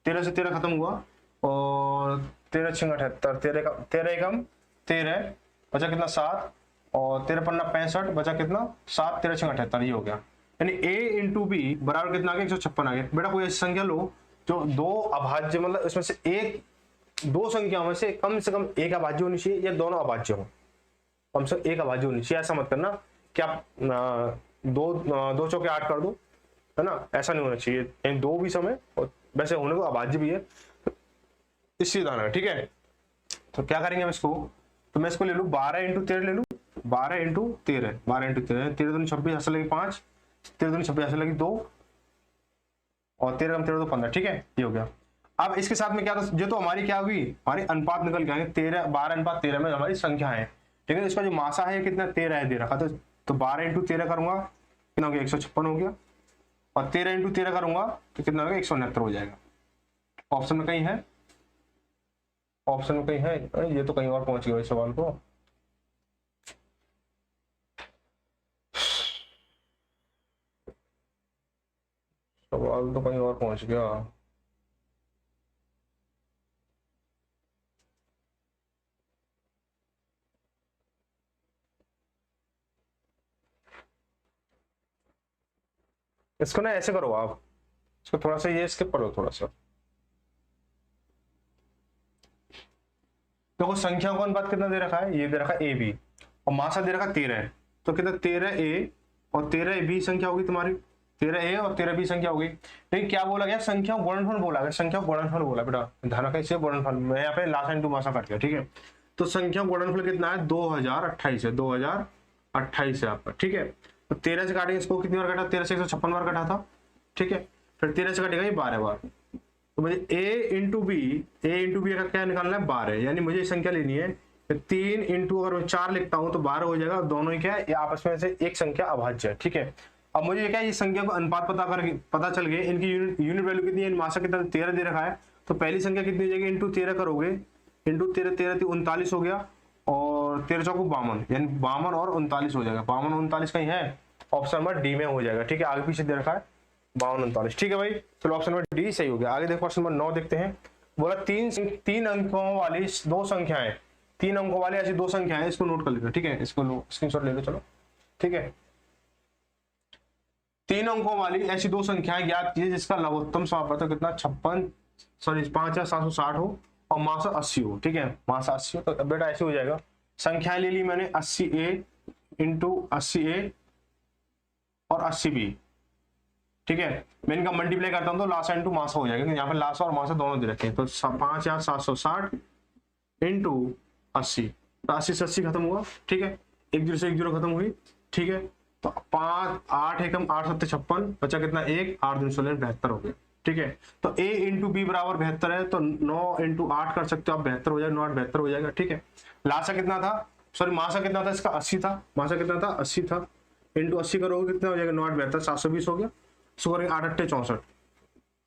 13 से 13 खत्म हुआ और 13 6 78, 13 एकम 13 बचा कितना 7 और 13 पन्ना 65 बचा कितना 7, 13 6 78, ये हो गया। यानी A इंटू बी बराबर कितना आ गया 156 आ गया। बेटा कोई ऐसी संख्या लो जो 2 अभाज्य, मतलब इसमें से एक 2 संख्याओं में से कम एक अभाज्य होनी चाहिए या दोनों अभाज्य हो, कम से कम एक अभाज्य होनी चाहिए। ऐसा मत करना कि आप 2 चौके 8 कर दो, है ना, ऐसा नहीं होना चाहिए। यानी 2 भी समय और वैसे होने को अभाज्य भी है, इससे ध्यान है, ठीक है। तो क्या करेंगे हम इसको, तो मैं इसको ले लूँ 12 इंटू 13 ले लूँ, 12 इंटू 13, 12 इंटू 13, 13 दूनी 26 ऐसा लगी 5, 13 दूनी 26 ऐसा लगी 2 और 13 13 तो 15, ठीक है, ये हो गया। अब इसके साथ में क्या था, जो तो हमारी क्या हुई, हमारी अनुपात निकल के आएंगे 12 अनुपात 13 में हमारी संख्या है, ठीक है। इसका जो मासा है कितना 13 है दे रखा, तो 12 इंटू 13 करूंगा कितना हो गया 156 हो गया, और 13 इंटू 13 करूंगा तो कितना हो गया 169 हो जाएगा। ऑप्शन में कहीं है, ऑप्शन में कहीं है, ये तो कहीं और पहुंच गया इस सवाल को। सवाल तो कहीं और पहुंच गया। इसको ना ऐसे करो आप, इसको थोड़ा सा ये स्किप करो थोड़ा सा। देखो संख्या का अनुपात कितना दे रखा है, ये दे रखा है AB और मासा दे रखा 13 है, तो कितना 13A और 13B संख्या होगी तुम्हारी, 13A और 13B संख्या होगी। लेकिन क्या बोला गया, संख्या गुणनफल बोला गया, संख्या गुणनफल बोला बेटा, ध्यान रखा इसे गुणनफल, मैं यहाँ पे लासा इंटू मासा कर दिया, ठीक है। तो संख्या गुणनफल कितना है 2028 है, 2028 है आपका, ठीक है। तो 13 से काटेंगे इसको, कितनी बार काटा, 13 से 156 बार काटा था, ठीक है। फिर 13 से काटेगा ये 12 बार, तो मुझे A इंटू बी का क्या निकालना है 12, यानी मुझे संख्या लेनी है 3 इंटू, अगर मैं 4 लिखता हूं तो 12 हो जाएगा, दोनों ही क्या है आपस में से एक संख्या अभाज्य है, ठीक है। अब मुझे क्या ये संख्या को अनुपात पता चल गए, इनकी यूनिट वैल्यू कितनी है, मासा कितना 13 दे रखा है, तो पहली संख्या कितनी हो जाएगी इंटू 13 करोगे, इंटू 13 13 39 हो गया और 13 चौको 52, यानी 52 और 39 हो जाएगा। 52 39 कहीं है, ऑप्शन नंबर डी में हो जाएगा, ठीक है। आगे पीछे दे रखा है 52 39, ठीक है भाई। चलो ऑप्शन नंबर डी सही हो गया। आगे देखो क्वेश्चन नंबर 9 देखते हैं। बोला 3 अंकों वाली 2 संख्याएं, 3 अंकों वाली ऐसी 2 संख्याएं, इसको नोट कर लेते, ठीक है, इसको स्क्रीनशॉट ले लो, चलो, ठीक है। 3 अंकों वाली ऐसी 2 संख्याएं ज्ञात कीजिए जिसका लघुत्तम समापन कितना 5760 हो और मासा 80 हो, ठीक है, मासा 80 हो। तो बेटा ऐसे हो जाएगा, संख्याएं ले ली मैंने 80A इंटू 80A और 80B, ठीक है। मैं इनका मल्टीप्लाई करता हूं तो लासा इंटू मासा हो जाएगा, यहाँ पे लासा और मासा दोनों दे रखे हैं, तो 5760 इंटू 80, तो 80 से 80 खत्म हुआ, ठीक है, 1 0 से 1 0 खत्म हुई, ठीक है। तो 5 8 एकम 8 7 56 बचा कितना 1 8 2 16 72 हो गया, ठीक है। तो A इंटू बी बराबर 72 है, तो 9 इंटू 8 कर सकते हो आप, 72 हो जाएगा, 9 8 72 हो जाएगा, ठीक है। लासा कितना था, सॉरी मासा कितना था इसका 80 था, मासा कितना था 80 था, इंटू 80 करोगे कितना हो जाएगा 9 8 72 720 हो गया, इसको करेंगे 8 8 64,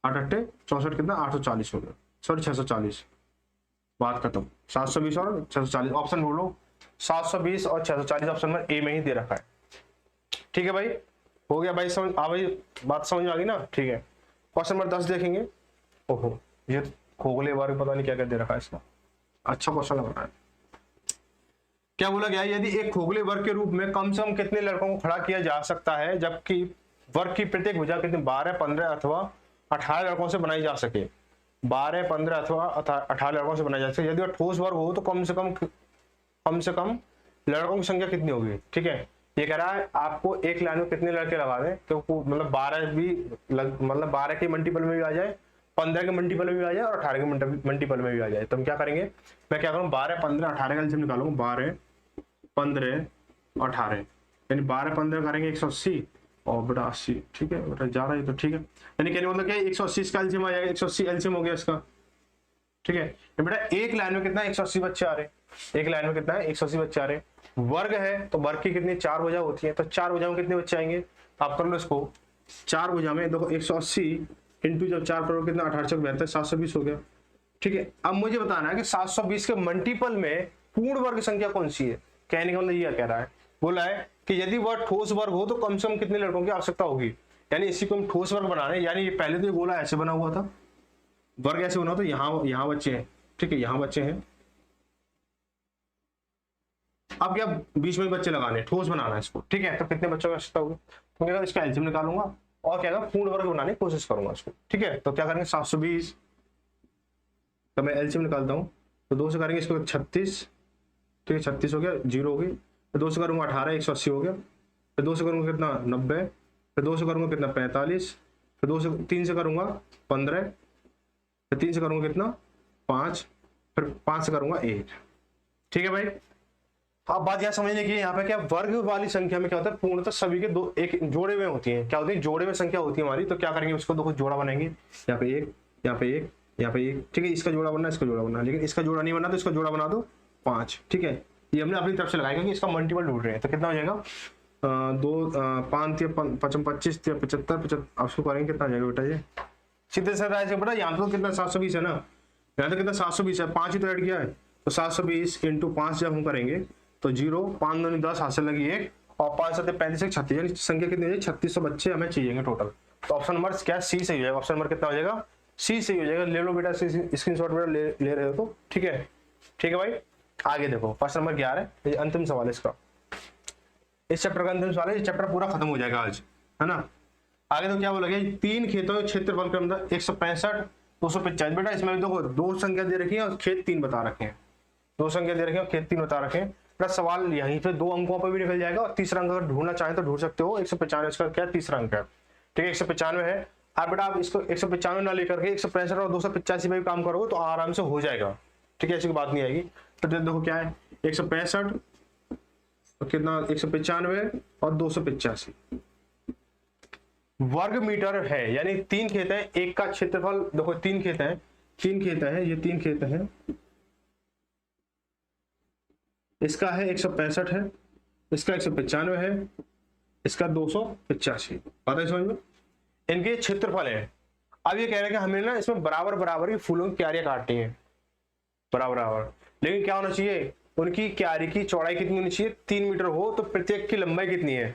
8 8 64 कितना 840 हो गया, सॉरी 640, बात खत्म। 720 और 640 ऑप्शन ढूंढो, 720 और 640 ऑप्शन में ए में ही दे रखा है, ठीक है भाई। हो गया भाई, समझ आ भाई, बात समझ में आ गई ना, ठीक है। क्वेश्चन नंबर 10 देखेंगे। ओहो, ये तो खोखले वर्ग पता नहीं क्या क्या दे रखा है इसका। अच्छा क्वेश्चन लग रहा है। क्या बोला गया, यदि एक खोखले वर्ग के रूप में कम से कम कितने लड़कों को खड़ा किया जा सकता है जबकि वर्ग की प्रत्येक भुजा कितने 12, 15 अथवा 18 लड़कों से बनाई जा सके। 12, 15 अथवा 18 लड़कों से बनाई जा सके। यदि वह ठोस वर्ग हो तो कम से कम लड़कों की संख्या कितनी होगी। ठीक है, ये कह रहा है आपको एक लाइन में कितने लड़के लगा दें तो मतलब 12 भी मतलब 12 के मल्टीपल में भी आ जाए, 15 के मल्टीपल में भी आ जाए और 18 के मल्टीपल में भी आ जाए। तो हम क्या करेंगे, मैं क्या करूँ 12, 15, 18 का एलसीएम निकालूंगा। 12, 15, 18 यानी 12, 15 करेंगे 180 और बेटा 80। ठीक है बेटा जा रहा है तो ठीक है, यानी कहने मतलब क्या 180 इसका एलसीएम आ जाएगा। 180 एलसीएम हो गया इसका। ठीक है बेटा एक लाइन में कितना 180 बच्चे आ रहे हैं। एक लाइन में कितना है 180 बच्चे आ रहे हैं। वर्ग है तो वर्ग की कितनी 4 भुजा होती है, तो 4 भुजा में कितने बच्चे आएंगे आप कर लो इसको। 4 भुजा में देखो 180 इंटू जब 4 करोड़ कितना 18 चौक 72 720 हो गया। ठीक है, अब मुझे बताना है कि 720 के मल्टीपल में पूर्ण वर्ग संख्या कौन सी है। कहने का मतलब ये कह रहा है, बोला है कि यदि वह ठोस वर्ग हो तो कम से कम कितने लड़कों की आवश्यकता होगी। यानी इसी को हम ठोस वर्ग बना रहे हैं, यानी ये पहले तो ये गोला ऐसे बना हुआ था, वर्ग ऐसे बना तो यहाँ बच्चे हैं। ठीक है यहाँ बच्चे हैं, अब क्या बीच में बच्चे लगाने, ठोस बनाना है इसको। ठीक है, तो कितने बच्चों की आवश्यकता होगी, तो क्या इसका एलसीएम निकालूंगा और क्या पूर्ण वर्ग बनाने की कोशिश करूंगा इसको। ठीक है, तो क्या करेंगे 720 तो मैं एलसीएम निकालता हूँ, तो 2 से करेंगे इसको 36। ठीक है 36 हो गया, 0 हो गई। फिर 2 से करूंगा 18 180 हो गया। फिर 2 से करूंगा कितना 90। फिर 2 से करूंगा कितना 45। फिर 3 से करूंगा 15। फिर 3 से करूंगा कितना 5। फिर 5 से करूंगा 8। ठीक है भाई, अब बात यह समझने की यहाँ पे क्या वर्ग वाली संख्या में क्या होता है पूर्णतः सभी के दो एक जोड़े में होती है। क्या होती है जोड़े में संख्या होती है हमारी, तो क्या करेंगे उसको देखो जोड़ा बनाएंगे। यहाँ पे 1, यहाँ पे 1, यहाँ पे 1। ठीक है, इसका जोड़ा बनना, इसका जोड़ा बनना, लेकिन इसका जोड़ा नहीं बनना तो इसका जोड़ा बना दो 5। ठीक है, ये हमने अपनी तरफ से लगाया क्योंकि इसका मल्टीपल ढूंढ रहे हैं। तो कितना हो जाएगा 2 5 25 75 अब उसको करेंगे कितना हो जाएगा बेटा, ये सीधे से बेटा यहाँ तो कितना 720 है ना, यहाँ तो कितना 720 है, 5 ही तो ऐड किया है। तो 720 इंटू 5 जब हम करेंगे तो 0 5 2 10 हाथ से लगी 1 और 5 7 35 36, यानी संख्या कितनी है 3600 बच्चे हमें चाहिए टोटल। तो ऑप्शन नंबर क्या सी सही हो जाएगा। ऑप्शन नंबर कितना हो जाएगा सी सही हो जाएगा। ले लो बेटा स्क्रीनशॉट बेटा ले रहे हो तो ठीक है। ठीक है भाई, आगे देखो क्वेश्चन नंबर 11 ये अंतिम सवाल है इसका, इस चैप्टर का अंतिम सवाल है। ये चैप्टर पूरा खत्म हो जाएगा आज, है ना। आगे तो क्या बोला गया 3 खेतों के क्षेत्रफल क्रम 165 250। बेटा इसमें देखो 2 संख्या दे रखी है और खेत 3 बता रखे हैं। 2 संख्या दे रखे हैं और खेत 3 बता रखे हैं। बेटा सवाल यहीं पे 2 अंकों पर भी निकल जाएगा और तीसरा अंक अगर ढूंढना चाहें तो ढूंढ सकते हो। 195 इसका क्या तीसरा अंक है। ठीक है 195 है। अब बेटा आप इसको 195 ना लेकर के 165 और 285 में भी काम करोगे तो आराम से हो जाएगा। ठीक है, ऐसी बात नहीं आएगी। तो देखो क्या है 165 कितना 195 और 285 वर्ग मीटर है, यानी 3 खेत है। एक का क्षेत्रफल देखो 3 खेत है, 3 खेत है, ये 3 खेत है। इसका है 165 है, इसका 195 है, इसका 285। पता है समझ में, इनके क्षेत्रफल है। अब ये कह रहे हैं कि हमें ना इसमें बराबर बराबर की फूलों की क्यारियां काटनी है, बराबर बराबर। लेकिन क्या होना चाहिए उनकी क्यारी की चौड़ाई कितनी होनी चाहिए 3 मीटर हो तो प्रत्येक की लंबाई कितनी है।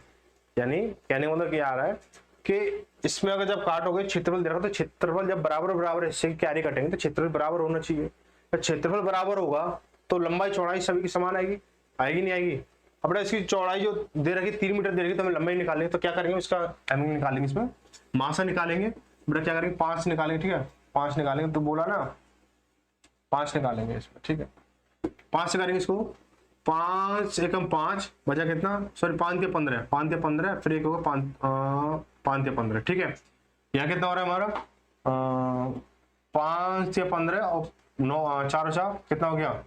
यानी कहने का मतलब क्या आ रहा है कि इसमें अगर जब काटोगे क्षेत्रफल दे रहा तो क्षेत्रफल जब बराबर बराबर हिस्से की क्यारी काटेंगे तो क्षेत्रफल बराबर होना चाहिए। तो क्षेत्रफल बराबर होगा तो लंबाई चौड़ाई सभी की समान आएगी, आएगी नहीं आएगी। अब इसकी चौड़ाई जो दे रखी 3 मीटर दे रखी तो हमें लंबाई निकालेंगे तो क्या करेंगे इसका एम निकालेंगे, इसमें मासा निकालेंगे। बेटा क्या करेंगे 5 निकालेंगे। ठीक है 5 निकालेंगे तो बोला ना 5 निकालेंगे इसमें। ठीक है 5 से करेंगे इसको 5 एकम 5 बचा कितना सॉरी 5 के 15 5 के 15 फिर एक होगा 5 के 15। ठीक है यहाँ कितना हो रहा है हमारा 5 के 15 और 9 4 कितना हो गया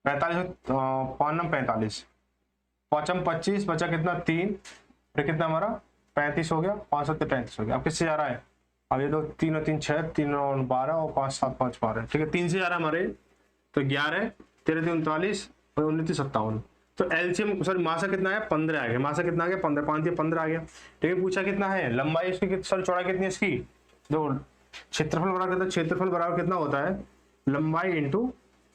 45 5 9 45 5 25 बचा कितना 3 फिर कितना हमारा 35 हो गया 5 7 35 हो गया। अब किससे जा रहा है अब ये दो 3 और 3 6 3 और 12 और 5 7 5 12। ठीक है 3 से जा रहा है हमारे तो 11 13 3 39 और 19 57। तो एलसीएम सॉरी मासा कितना है 15 आ गया। मासा कितना आ गया 15 5 के 15 आ गया। ठीक है पूछा कितना है लंबाई इसकी सॉरी चौड़ाई कितनी है इसकी दो क्षेत्रफल बराबर कितना क्षेत्रफल बराबर कितना होता है लंबाई इंटू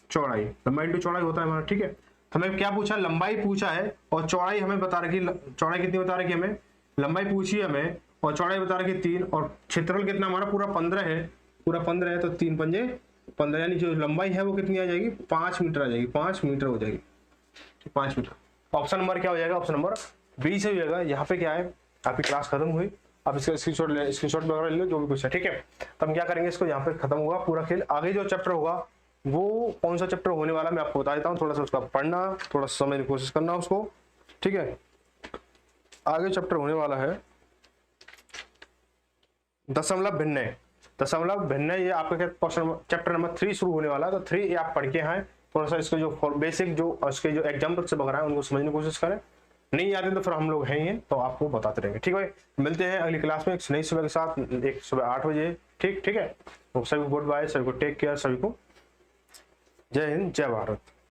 चौड़ाई। लंबाई इंटू चौड़ाई होता है हमारा। ठीक है हमें क्या पूछा लंबाई पूछा है और चौड़ाई हमें बता रखी चौड़ाई कितनी बता रखी हमें लंबाई पूछी है हमें और चौड़ाई बता रखी 3 और क्षेत्रफल कितना हमारा पूरा 15 है, पूरा 15 है तो 3 पंजे 15, यानी जो लंबाई है वो कितनी आ जाएगी 5 मीटर आ जाएगी, 5 मीटर हो जाएगी, 5 मीटर। ऑप्शन नंबर क्या हो जाएगा, ऑप्शन नंबर बी से हो जाएगा। यहाँ पे क्या है आपकी क्लास खत्म हुई, आप इसका स्क्रीनशॉट वगैरह ले लो जो भी कुछ है, ठीक है। तो हम क्या करेंगे, इसको यहाँ पे खत्म होगा पूरा खेल। आगे जो चैप्टर होगा वो कौन सा चैप्टर होने वाला मैं आपको बता देता हूँ, थोड़ा सा उसका पढ़ना, थोड़ा सा समझने की कोशिश करना उसको, ठीक है। आगे चैप्टर होने वाला है दशमलव भिन्न, दशमलव भिन्न, ये आपका क्वेश्चन चैप्टर नंबर 3 शुरू होने वाला है। तो 3 ये आप पढ़ के हैं, थोड़ा सा इसके जो बेसिक जो उसके जो एग्जाम्पल से वगैरह है उनको समझने की कोशिश करें, नहीं आते तो फिर हम लोग हैं ही तो आपको बताते रहेंगे, ठीक है। मिलते हैं अगली क्लास में एक नई सुबह के साथ, एक सुबह 8 बजे, ठीक है। तो सभी को गुड बाय, सभी को टेक केयर, सभी को जय हिंद जय भारत।